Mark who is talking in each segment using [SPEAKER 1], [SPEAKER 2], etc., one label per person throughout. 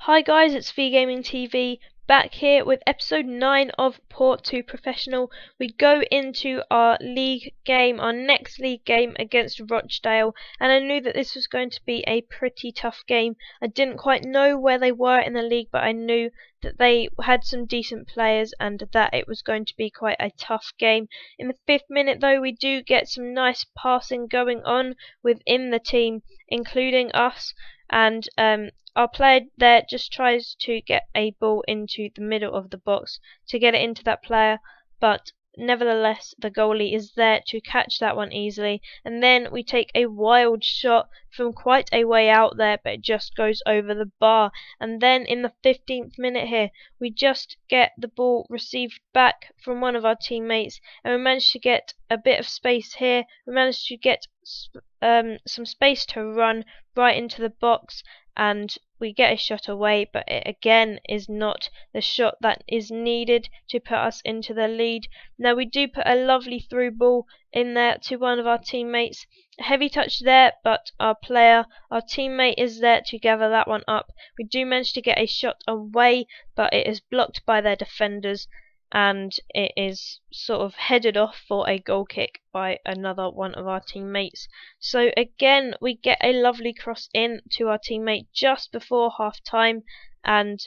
[SPEAKER 1] Hi guys, it's V Gaming TV back here with episode 9 of Port 2 Professional. We go into our league game, our next league game against Rochdale, and I knew that this was going to be a pretty tough game. I didn't quite know where they were in the league, but I knew that they had some decent players and that it was going to be quite a tough game. In the 5th minute though, we do get some nice passing going on within the team, including us, and our player there just tries to get a ball into the middle of the box to get it into that player, but nevertheless the goalie is there to catch that one easily, and then we take a wild shot from quite a way out there, but it just goes over the bar. And then in the 15th minute here, we just get the ball received back from one of our teammates, and we managed to get a bit of space here. We managed to get some space to run right into the box, and we get a shot away, but it again is not the shot that is needed to put us into the lead. Now we do put a lovely through ball in there to one of our teammates. A heavy touch there, but our teammate is there to gather that one up. We do manage to get a shot away, but it is blocked by their defenders, and it is sort of headed off for a goal kick by another one of our teammates. So again, we get a lovely cross in to our teammate just before half time, and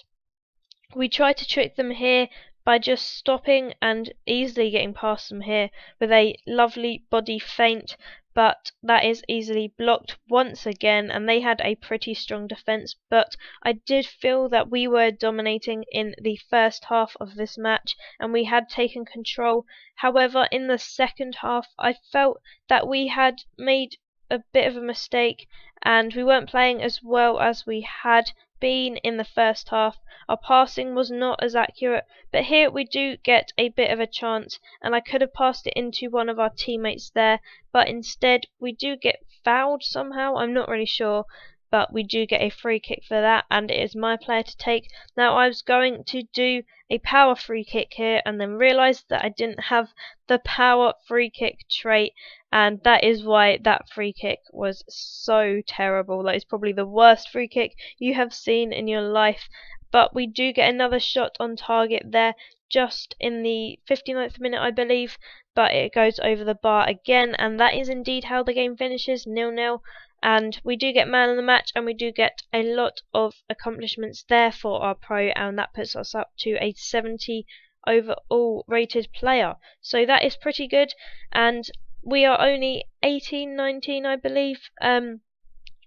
[SPEAKER 1] we try to trick them here by just stopping and easily getting past them here with a lovely body feint, but that is easily blocked once again, and they had a pretty strong defence. But I did feel that we were dominating in the first half of this match and we had taken control. However, in the second half I felt that we had made a bit of a mistake and we weren't playing as well as we had been in the first half. Our passing was not as accurate, but here we do get a bit of a chance, and I could have passed it into one of our teammates there, but instead we do get fouled somehow. I'm not really sure, but we do get a free kick for that, and it is my player to take. Now I was going to do a power free kick here and then realised that I didn't have the power free kick trait, and that is why that free kick was so terrible. That is probably the worst free kick you have seen in your life. But we do get another shot on target there just in the 59th minute, I believe, but it goes over the bar again, and that is indeed how the game finishes, 0-0. And we do get man of the match, and we do get a lot of accomplishments there for our pro, and that puts us up to a 70 overall rated player. So that is pretty good, and we are only 18, 19 I believe.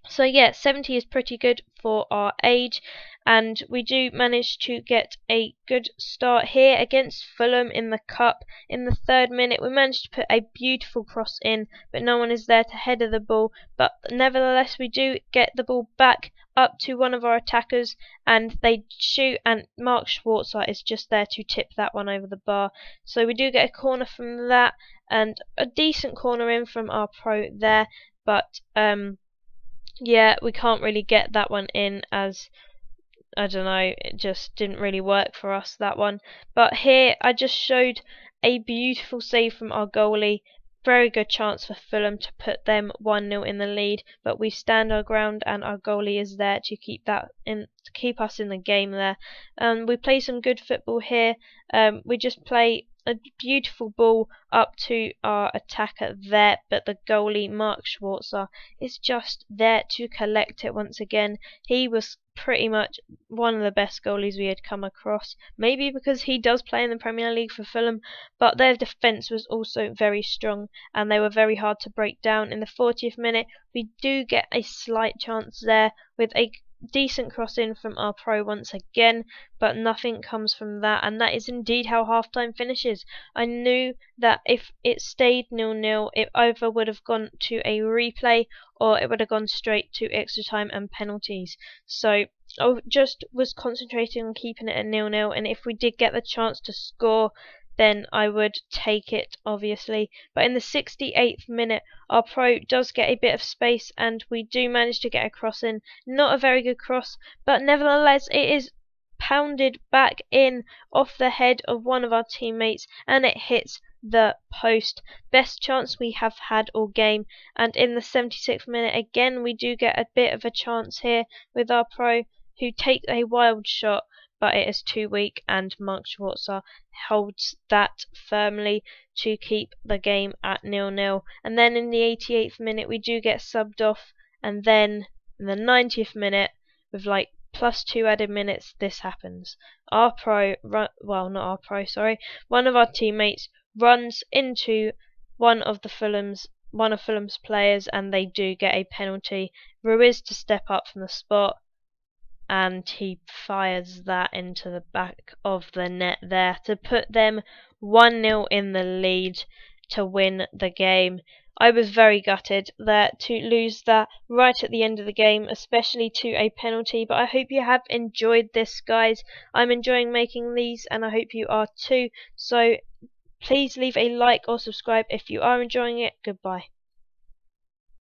[SPEAKER 1] So yeah, 70 is pretty good for our age, and we do manage to get a good start here against Fulham in the cup. In the 3rd minute we managed to put a beautiful cross in, but no one is there to header the ball, but nevertheless we do get the ball back up to one of our attackers and they shoot, and Mark Schwarzer is just there to tip that one over the bar. So we do get a corner from that, and a decent corner in from our pro there, but yeah, we can't really get that one in, as I don't know, it just didn't really work for us, that one. But here I just showed a beautiful save from our goalie. Very good chance for Fulham to put them 1-0 in the lead, but we stand our ground and our goalie is there to keep us in the game there. We play some good football here. We just play a beautiful ball up to our attacker there, but the goalie Mark Schwarzer is just there to collect it once again. He was pretty much one of the best goalies we had come across, maybe because he does play in the Premier League for Fulham, but their defence was also very strong and they were very hard to break down. In the 40th minute we do get a slight chance there with a decent cross in from our pro once again, but nothing comes from that, and that is indeed how half-time finishes. I knew that if it stayed 0-0, it either would have gone to a replay or it would have gone straight to extra time and penalties. So I just was concentrating on keeping it at 0-0, and if we did get the chance to score, then I would take it, obviously. But in the 68th minute our pro does get a bit of space and we do manage to get a cross in. Not a very good cross, but nevertheless it is pounded back in off the head of one of our teammates and it hits the post. Best chance we have had all game. And in the 76th minute again we do get a bit of a chance here with our pro, who takes a wild shot, but it is too weak, and Mark Schwarzer holds that firmly to keep the game at 0-0. And then in the 88th minute we do get subbed off, and then in the 90th minute, with like +2 added minutes, this happens. One of our teammates runs into one of Fulham's players, and they do get a penalty. Ruiz to step up from the spot, and he fires that into the back of the net there to put them 1-0 in the lead to win the game. I was very gutted there to lose that right at the end of the game, especially to a penalty, but I hope you have enjoyed this, guys. I'm enjoying making these, and I hope you are too. So please leave a like or subscribe if you are enjoying it. Goodbye.